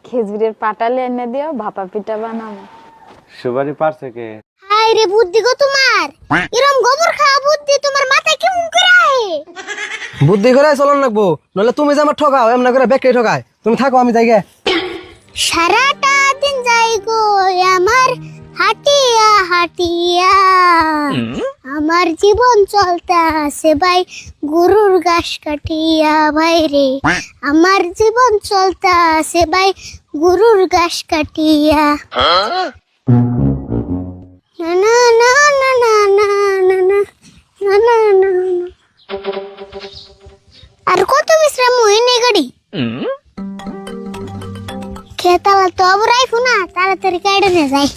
খেজুরের পাটালি এনে দিও, ভাপা পিঠা বানাবো। সুপারি পারছে কে? হাই রে বুদ্ধি গো তোমার, এরম গোবর খাওয়া বুদ্ধি তোমার মাথায় কেমন করে আহে? বুদ্ধি করে চলন লাগবো, নলে তুমি যে আমার ঠকাও এমন করে বেকে ঠকায়। তুমি থাকো, আমি যাই গে। সারাটা দিন যাই গো আমার হাটিয়া হাটিয়া, আমার জীবন চলতে আছে ভাই গরুর ঘাস কাটিয়া। ভাই রে আমার জীবন চলতে আছে ভাই গরুর ঘাস কাটিয়া। না না না না না না না না না না না না। আর কত বিশ্রাম হয়নি গাড়ি খেতালা তো আবার আইফো না, তাড়াতাড়ি কাইডে নিয়ে যাই।